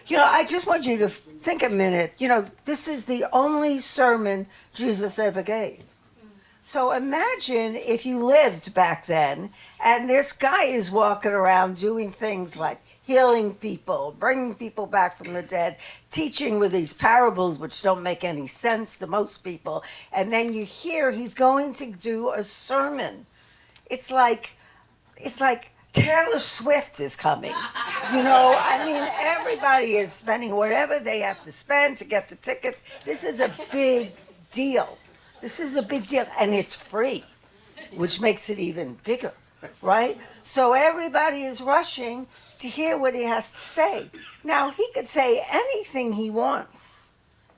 that. I just want you to think a minute. This is the only sermon Jesus ever gave. So imagine if you lived back then and this guy is walking around doing things like healing people, bringing people back from the dead, teaching with these parables which don't make any sense to most people. And then you hear he's going to do a sermon. It's like Taylor Swift is coming. Everybody is spending whatever they have to spend to get the tickets. This is a big deal. This is a big deal, and it's free, which makes it even bigger, right? So everybody is rushing to hear what he has to say. Now, he could say anything he wants,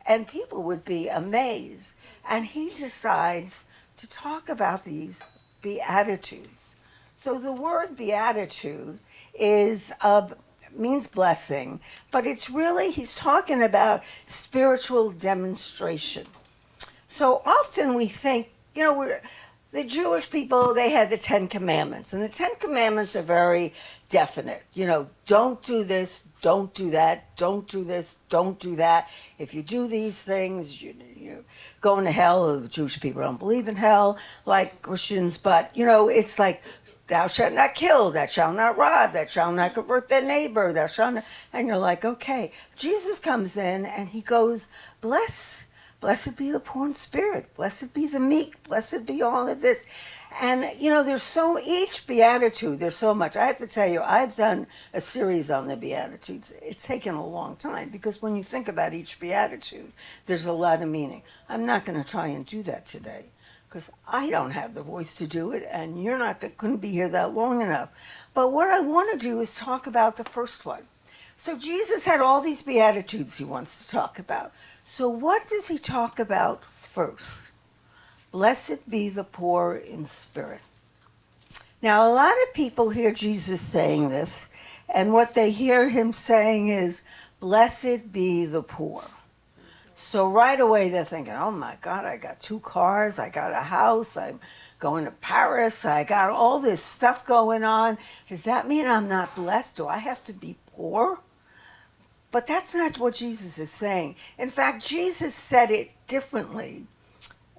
and people would be amazed. And he decides to talk about these Beatitudes. So the word beatitude means blessing, but it's really, he's talking about spiritual demonstration. So often we think, the Jewish people, they had the 10 Commandments, and the 10 Commandments are very definite. Don't do this, don't do that, don't do this, don't do that. If you do these things, you're going to hell. The Jewish people don't believe in hell like Christians, but, it's like, thou shalt not kill, thou shalt not rob, thou shalt not convert thy neighbor, thou shalt not, and you're like, okay. Jesus comes in and he goes, Blessed be the poor in spirit. Blessed be the meek. Blessed be all of this. And, each Beatitude, there's so much. I have to tell you, I've done a series on the Beatitudes. It's taken a long time because when you think about each Beatitude, there's a lot of meaning. I'm not going to try and do that today because I don't have the voice to do it and you're couldn't be here that long enough. But what I want to do is talk about the first one. So Jesus had all these Beatitudes he wants to talk about. So what does he talk about first? Blessed be the poor in spirit. Now, a lot of people hear Jesus saying this, and what they hear him saying is, blessed be the poor. So right away they're thinking, oh my God, I got 2 cars, I got a house, I'm going to Paris, I got all this stuff going on. Does that mean I'm not blessed? Do I have to be poor? But that's not what Jesus is saying. In fact, Jesus said it differently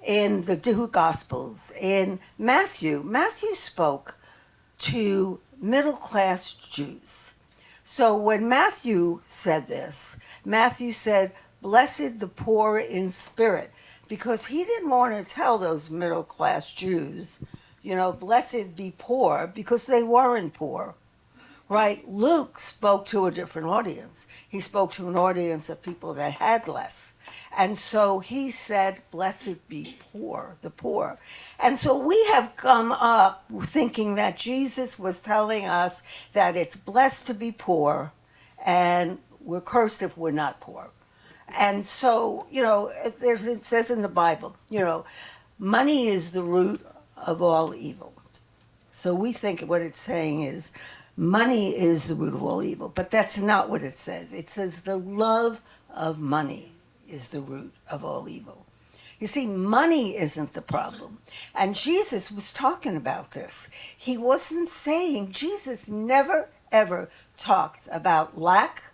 in the 2 Gospels. In Matthew spoke to middle-class Jews. So when Matthew said this, Matthew said, blessed the poor in spirit, because he didn't want to tell those middle-class Jews, blessed be poor, because they weren't poor. Right? Luke spoke to a different audience. He spoke to an audience of people that had less. And so he said, blessed be poor, the poor. And so we have come up thinking that Jesus was telling us that it's blessed to be poor and we're cursed if we're not poor. And so, it says in the Bible, money is the root of all evil. So we think what it's saying is, money is the root of all evil, but that's not what it says. It says the love of money is the root of all evil. You see, money isn't the problem. And Jesus was talking about this. He wasn't saying, Jesus never, ever talked about lack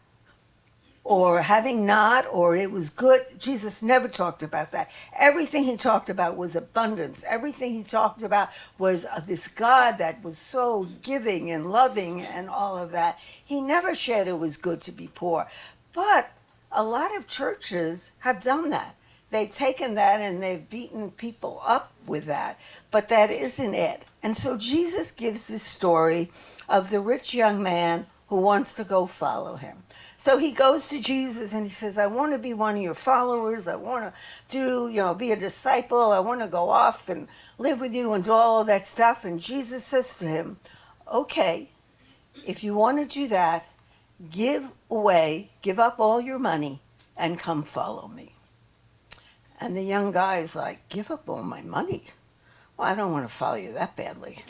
or having not, or it was good. Jesus never talked about that. Everything he talked about was abundance. Everything he talked about was this God that was so giving and loving and all of that. He never said it was good to be poor. But a lot of churches have done that. They've taken that and they've beaten people up with that. But that isn't it. And so Jesus gives this story of the rich young man who wants to go follow him. So he goes to Jesus and he says, I want to be one of your followers. I want to be a disciple. I want to go off and live with you and do all of that stuff. And Jesus says to him, okay, if you want to do that, give up all your money and come follow me. And the young guy's like, give up all my money? Well, I don't want to follow you that badly.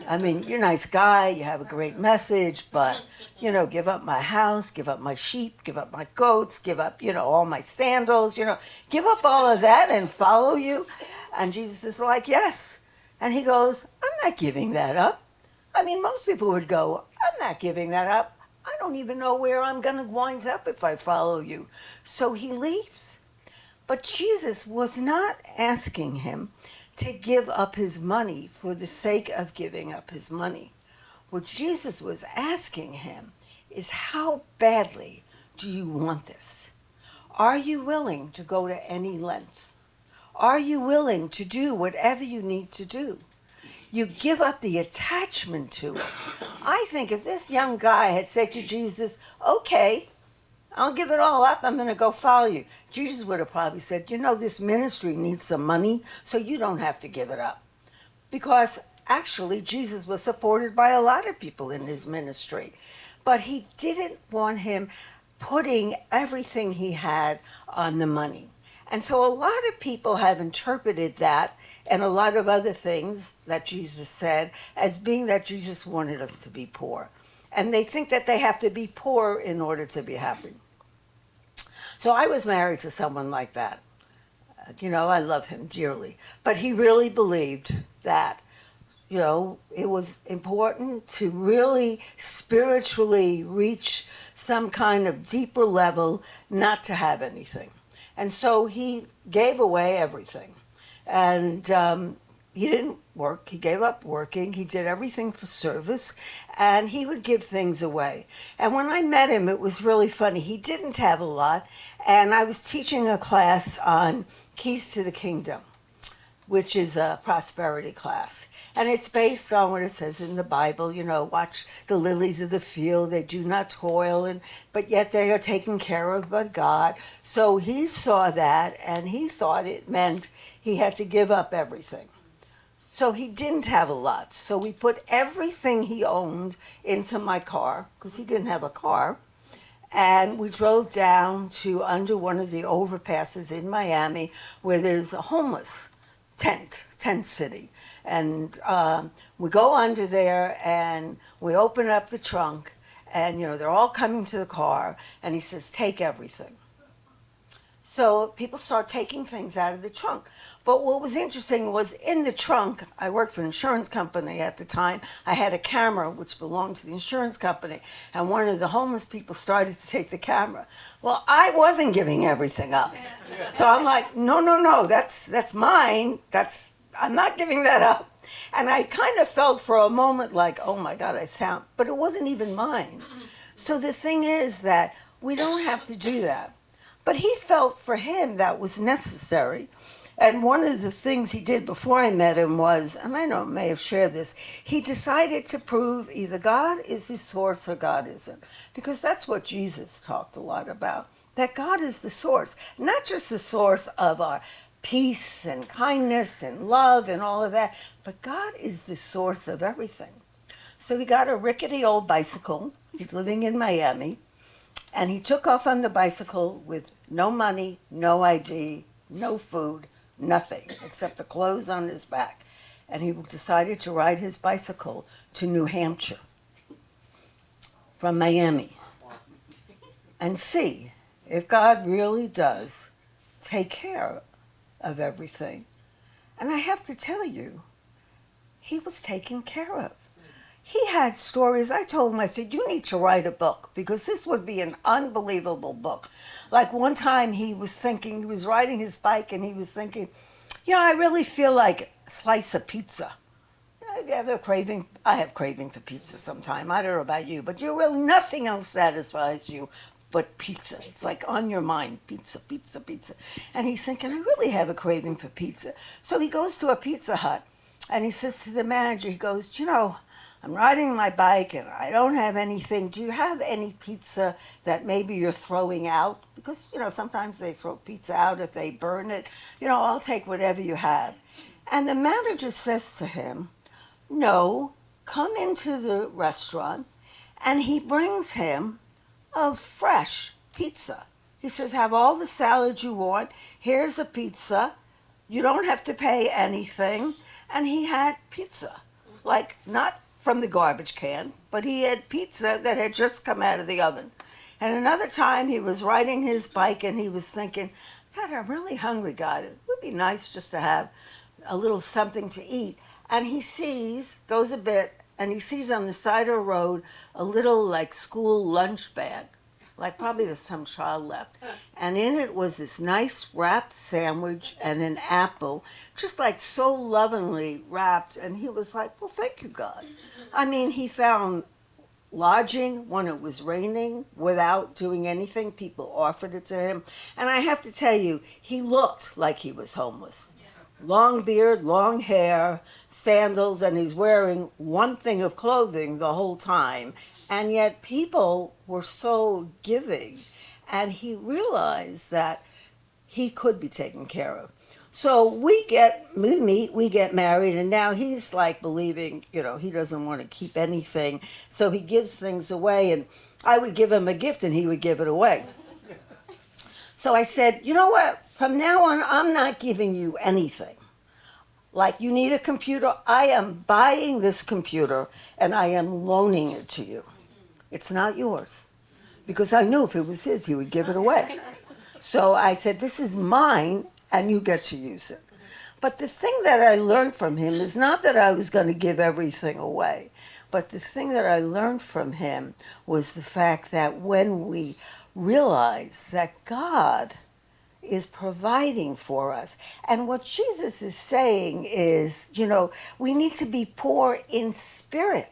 I mean, you're a nice guy, you have a great message, but, give up my house, give up my sheep, give up my goats, give up, all my sandals, give up all of that and follow you. And Jesus is like, yes. And he goes, I'm not giving that up. I mean, most people would go, I'm not giving that up. I don't even know where I'm going to wind up if I follow you. So he leaves. But Jesus was not asking him to give up his money for the sake of giving up his money. What Jesus was asking him is, how badly do you want this? Are you willing to go to any length? Are you willing to do whatever you need to do? You give up the attachment to it. I think if this young guy had said to Jesus, okay, I'll give it all up, I'm going to go follow you, Jesus would have probably said, you know, this ministry needs some money, so you don't have to give it up. Because actually, Jesus was supported by a lot of people in his ministry. But he didn't want him putting everything he had on the money. And so a lot of people have interpreted that and a lot of other things that Jesus said as being that Jesus wanted us to be poor. And they think that they have to be poor in order to be happy. So I was married to someone like that. You know, I love him dearly. But he really believed that, you know, it was important to really spiritually reach some kind of deeper level, not to have anything. And so he gave away everything. And he didn't work. He gave up working. He did everything for service. And he would give things away. And when I met him, it was really funny. He didn't have a lot. And I was teaching a class on Keys to the Kingdom, which is a prosperity class. And it's based on what it says in the Bible, you know, watch the lilies of the field, they do not toil, but yet they are taken care of by God. So he saw that, and he thought it meant he had to give up everything. So he didn't have a lot. So we put everything he owned into my car, because he didn't have a car, and we drove down to under one of the overpasses in Miami where there's a homeless tent city. And we go under there and we open up the trunk and, you know, they're all coming to the car and he says, take everything. So people start taking things out of the trunk. But what was interesting was in the trunk, I worked for an insurance company at the time. I had a camera which belonged to the insurance company. And one of the homeless people started to take the camera. Well, I wasn't giving everything up. So I'm like, no, that's mine. I'm not giving that up. And I kind of felt for a moment like, oh my God, but it wasn't even mine. So the thing is that we don't have to do that. But he felt for him that was necessary. And one of the things he did before I met him was, and I know I may have shared this, he decided to prove either God is his source or God isn't. Because that's what Jesus talked a lot about, that God is the source, not just the source of our peace and kindness and love and all of that, but God is the source of everything. So he got a rickety old bicycle. He's living in Miami. And he took off on the bicycle with no money, no ID, no food, nothing except the clothes on his back. And he decided to ride his bicycle to New Hampshire from Miami and see if God really does take care of everything. And I have to tell you, he was taken care of. He had stories. I told him, I said, you need to write a book because this would be an unbelievable book. Like one time he was riding his bike and he was thinking, you know, I really feel like a slice of pizza. You have a craving? I have craving for pizza sometime. I don't know about you, but nothing else satisfies you but pizza. It's like on your mind, pizza, pizza, pizza. And he's thinking, I really have a craving for pizza. So he goes to a Pizza Hut and he says to the manager, he goes, you know, I'm riding my bike and I don't have anything. Do you have any pizza that maybe you're throwing out? Because, you know, sometimes they throw pizza out if they burn it. You know, I'll take whatever you have. And the manager says to him, no, come into the restaurant. And he brings him a fresh pizza. He says, have all the salad you want. Here's a pizza. You don't have to pay anything. And he had pizza, like not from the garbage can, but he had pizza that had just come out of the oven. And another time he was riding his bike and he was thinking, God, I'm really hungry, God. It would be nice just to have a little something to eat. And he goes a bit, and he sees on the side of the road a little like school lunch bag, like probably there's some child left. And in it was this nice wrapped sandwich and an apple, just like so lovingly wrapped. And he was like, well, thank you, God. I mean, he found lodging when it was raining without doing anything. People offered it to him. And I have to tell you, he looked like he was homeless. Long beard, long hair, sandals, and he's wearing one thing of clothing the whole time. And yet people were so giving. And he realized that he could be taken care of. So we meet, we get married, and now he's like believing, he doesn't want to keep anything. So he gives things away, and I would give him a gift and he would give it away. So I said, you know what? From now on, I'm not giving you anything. Like, you need a computer, I am buying this computer and I am loaning it to you. It's not yours. Because I knew if it was his, he would give it away. So I said, this is mine and you get to use it. But the thing that I learned from him is not that I was going to give everything away, but the thing that I learned from him was the fact that when we realize that God is providing for us, and what Jesus is saying is, we need to be poor in spirit,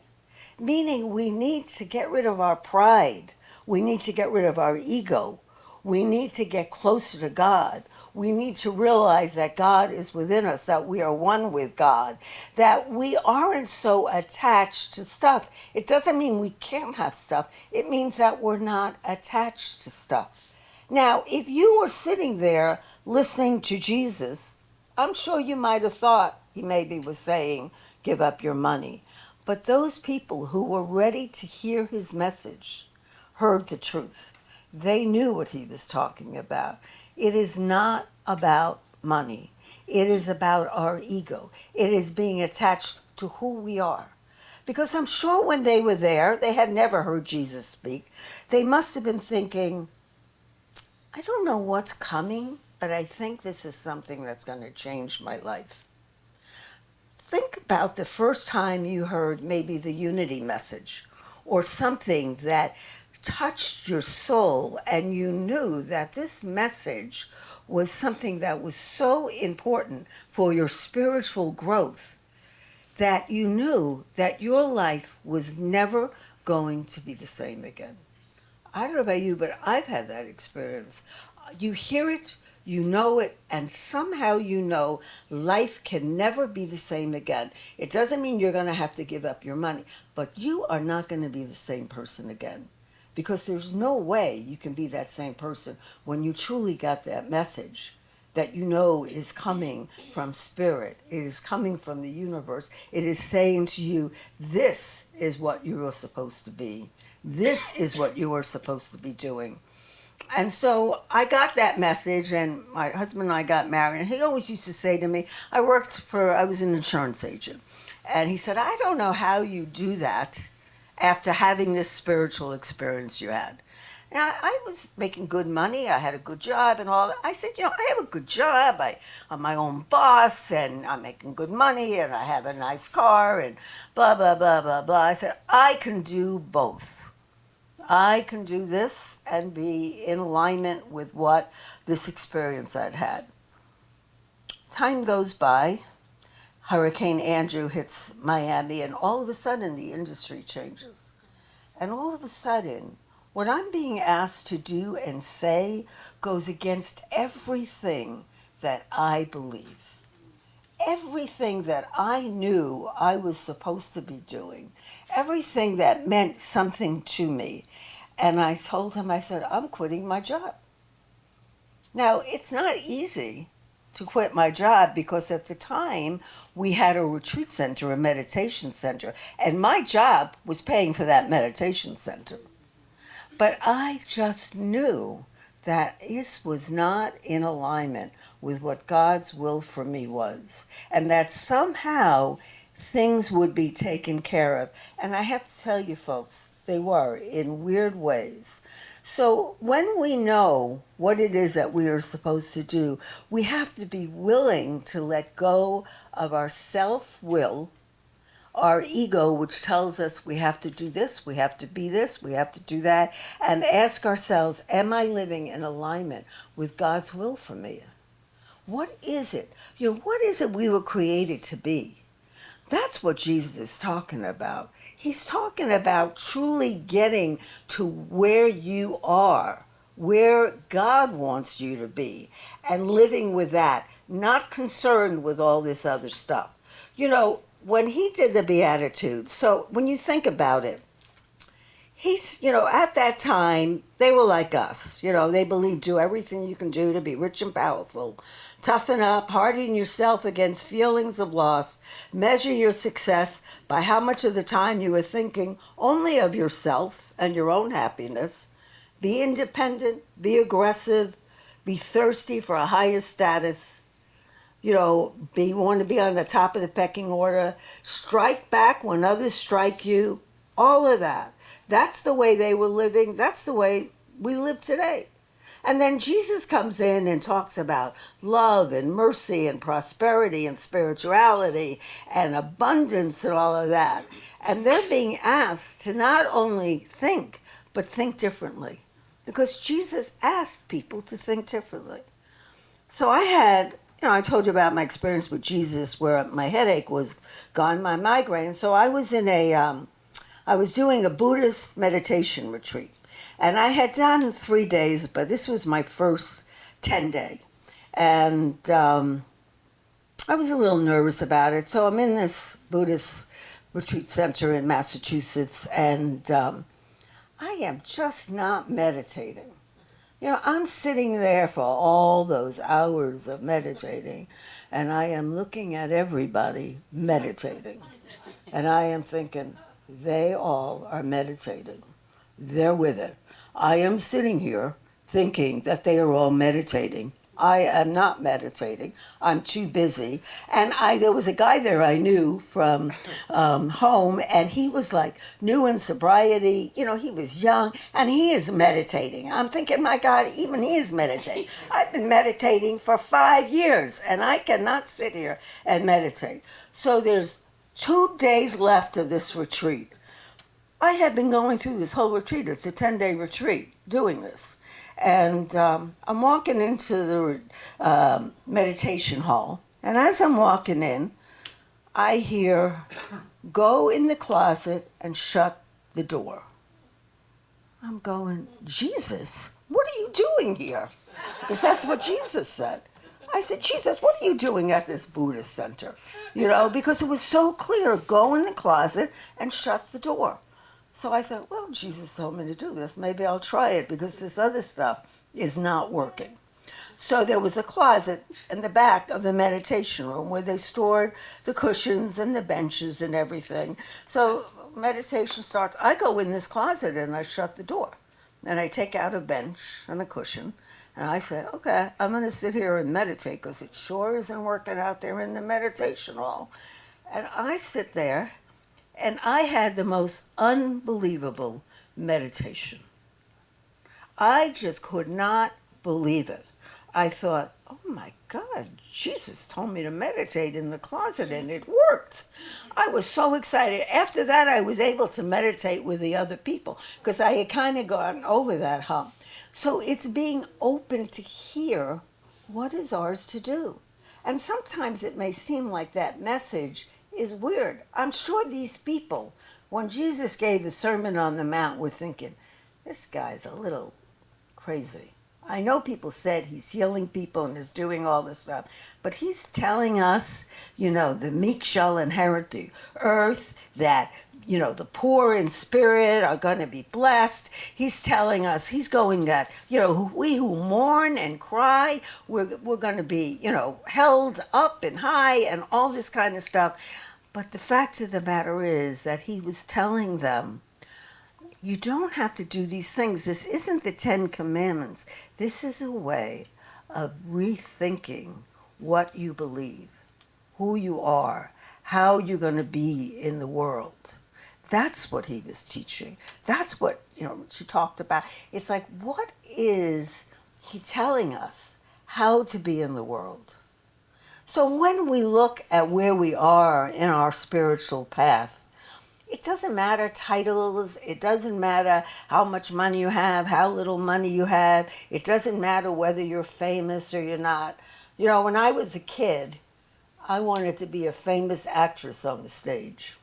meaning we need to get rid of our pride. We need to get rid of our ego. We need to get closer to God. We need to realize that God is within us, that we are one with God, that we aren't so attached to stuff. It doesn't mean we can't have stuff. It means that we're not attached to stuff. Now, if you were sitting there listening to Jesus, I'm sure you might have thought he maybe was saying, give up your money. But those people who were ready to hear his message heard the truth. They knew what he was talking about. It is not about money. It is about our ego. It is being attached to who we are. Because I'm sure when they were there, they had never heard Jesus speak. They must have been thinking, I don't know what's coming, but I think this is something that's going to change my life. Think about the first time you heard maybe the unity message or something that touched your soul and you knew that this message was something that was so important for your spiritual growth that you knew that your life was never going to be the same again. I don't know about you, but I've had that experience. You hear it, you know it, and somehow you know life can never be the same again. It doesn't mean you're going to have to give up your money, but you are not going to be the same person again. Because there's no way you can be that same person when you truly got that message that you know is coming from spirit. It is coming from the universe. It is saying to you, this is what you are supposed to be. This is what you are supposed to be doing. And so I got that message, and my husband and I got married, and he always used to say to me, I was an insurance agent, and he said, I don't know how you do that after having this spiritual experience you had. Now, I was making good money, I had a good job and all that. I said, I have a good job, I'm my own boss, and I'm making good money, and I have a nice car, and blah, blah, blah, blah, blah. I said, I can do both. I can do this and be in alignment with what this experience I'd had. Time goes by, Hurricane Andrew hits Miami, and all of a sudden the industry changes. And all of a sudden, what I'm being asked to do and say goes against everything that I believe. Everything that I knew I was supposed to be doing, everything that meant something to me. And I told him, I said, I'm quitting my job. Now, it's not easy to quit my job because at the time we had a retreat center, a meditation center, and my job was paying for that meditation center. But I just knew that this was not in alignment with what God's will for me was, and that somehow things would be taken care of. And I have to tell you folks, they were in weird ways. So when we know what it is that we are supposed to do, we have to be willing to let go of our self-will, our ego, which tells us we have to do this, we have to be this, we have to do that, and ask ourselves, am I living in alignment with God's will for me? What is it? What is it we were created to be? That's what Jesus is talking about. He's talking about truly getting to where you are, where God wants you to be, and living with that, not concerned with all this other stuff. When he did the Beatitudes, so when you think about it, at that time, they were like us. They believed do everything you can do to be rich and powerful. Toughen up, harden yourself against feelings of loss. Measure your success by how much of the time you are thinking only of yourself and your own happiness. Be independent, be aggressive, be thirsty for a higher status. Want to be on the top of the pecking order. Strike back when others strike you. All of that. That's the way they were living. That's the way we live today. And then Jesus comes in and talks about love and mercy and prosperity and spirituality and abundance and all of that. And they're being asked to not only think, but think differently. Because Jesus asked people to think differently. So I told you about my experience with Jesus where my headache was gone, my migraine. So I was I was doing a Buddhist meditation retreat. And I had done 3 days, but this was my first 10-day. And I was a little nervous about it. So I'm in this Buddhist retreat center in Massachusetts, and I am just not meditating. I'm sitting there for all those hours of meditating, and I am looking at everybody meditating. And I am thinking, they all are meditating. They're with it. I am sitting here thinking that they are all meditating. I am not meditating. I'm too busy. And there was a guy there I knew from home, and he was like new in sobriety. He was young, and he is meditating. I'm thinking, my God, even he is meditating. I've been meditating for 5 years, and I cannot sit here and meditate. So there's 2 days left of this retreat. I had been going through this whole retreat. It's a 10-day retreat doing this. And I'm walking into the meditation hall. And as I'm walking in, I hear, go in the closet and shut the door. I'm going, Jesus, what are you doing here? Because that's what Jesus said. I said, Jesus, what are you doing at this Buddhist center? Because it was so clear, go in the closet and shut the door. So I thought, well, Jesus told me to do this. Maybe I'll try it because this other stuff is not working. So there was a closet in the back of the meditation room where they stored the cushions and the benches and everything. So meditation starts. I go in this closet and I shut the door. And I take out a bench and a cushion. And I said, okay, I'm going to sit here and meditate because it sure isn't working out there in the meditation hall. And I sit there. And I had the most unbelievable meditation. I just could not believe it. I thought, oh my God, Jesus told me to meditate in the closet, and it worked. I was so excited. After that, I was able to meditate with the other people because I had kind of gotten over that hump. So it's being open to hear what is ours to do. And sometimes it may seem like that message is weird. I'm sure these people, when Jesus gave the Sermon on the Mount, were thinking, this guy's a little crazy. I know people said he's healing people and is doing all this stuff, but he's telling us, the meek shall inherit the earth, that, the poor in spirit are going to be blessed. He's telling us, he's going that, we who mourn and cry, we're going to be, held up and high and all this kind of stuff. But the fact of the matter is that he was telling them, you don't have to do these things. This isn't the 10 Commandments. This is a way of rethinking what you believe, who you are, how you're going to be in the world. That's what he was teaching. That's what, she talked about. It's like, what is he telling us how to be in the world? So when we look at where we are in our spiritual path, it doesn't matter titles, it doesn't matter how much money you have, how little money you have, it doesn't matter whether you're famous or you're not. You know, when I was a kid, I wanted to be a famous actress on the stage.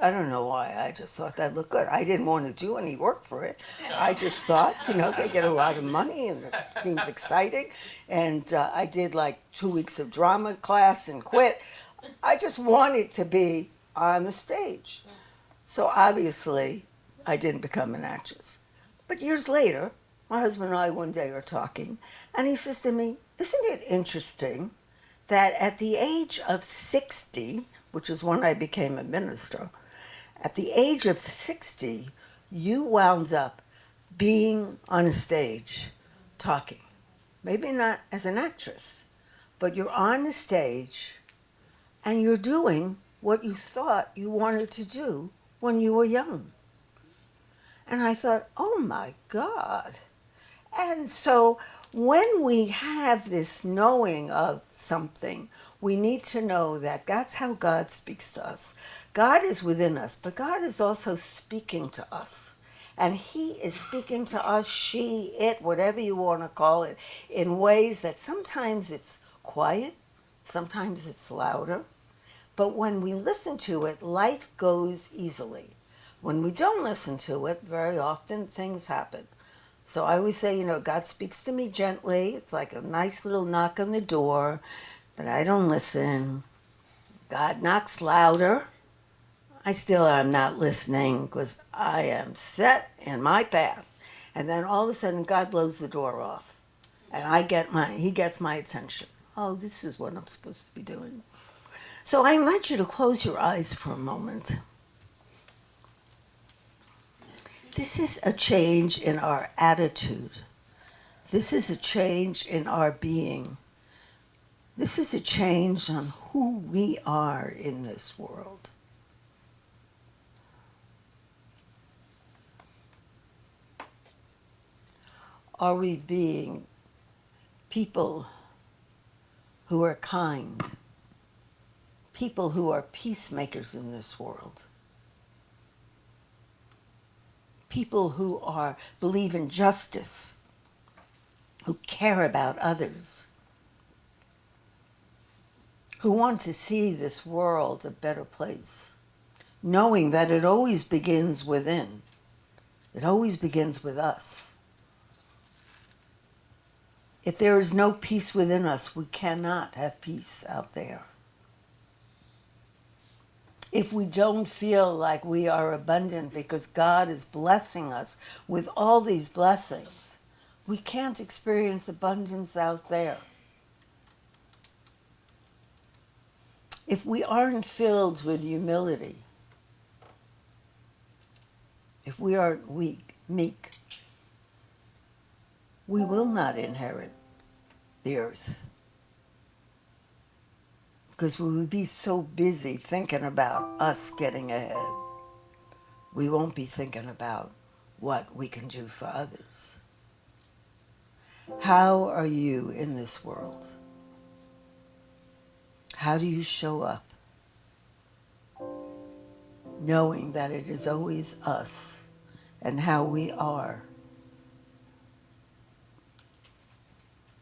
I don't know why. I just thought that looked good. I didn't want to do any work for it. I just thought, you know, they get a lot of money and it seems exciting. And I did like 2 weeks of drama class and quit. I just wanted to be on the stage. So obviously, I didn't become an actress. But years later, my husband and I one day are talking, and he says to me, "Isn't it interesting that at the age of 60, which is when I became a minister, at the age of 60, you wound up being on a stage talking. Maybe not as an actress, but you're on the stage and you're doing what you thought you wanted to do when you were young." And I thought, oh my God. And so when we have this knowing of something, we need to know that that's how God speaks to us. God is within us, but God is also speaking to us. And He is speaking to us, she, it, whatever you want to call it, in ways that sometimes it's quiet, sometimes it's louder. But when we listen to it, life goes easily. When we don't listen to it, very often things happen. So I always say, you know, God speaks to me gently. It's like a nice little knock on the door, but I don't listen. God knocks louder. I still am not listening because I am set in my path. And then all of a sudden, God blows the door off, and He gets my attention. Oh, this is what I'm supposed to be doing. So I invite you to close your eyes for a moment. This is a change in our attitude. This is a change in our being. This is a change on who we are in this world. Are we being people who are kind, people who are peacemakers in this world, people who believe in justice, who care about others, who want to see this world a better place, knowing that it always begins within. It always begins with us. If there is no peace within us, we cannot have peace out there. If we don't feel like we are abundant because God is blessing us with all these blessings, we can't experience abundance out there. If we aren't filled with humility, if we are meek, we will not inherit the earth. Because we will be so busy thinking about us getting ahead, we won't be thinking about what we can do for others. How are you in this world? How do you show up? Knowing that it is always us and how we are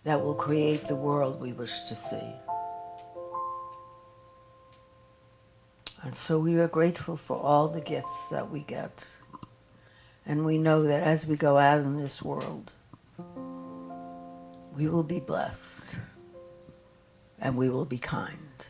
that will create the world we wish to see. And so we are grateful for all the gifts that we get. And we know that as we go out in this world, we will be blessed and we will be kind.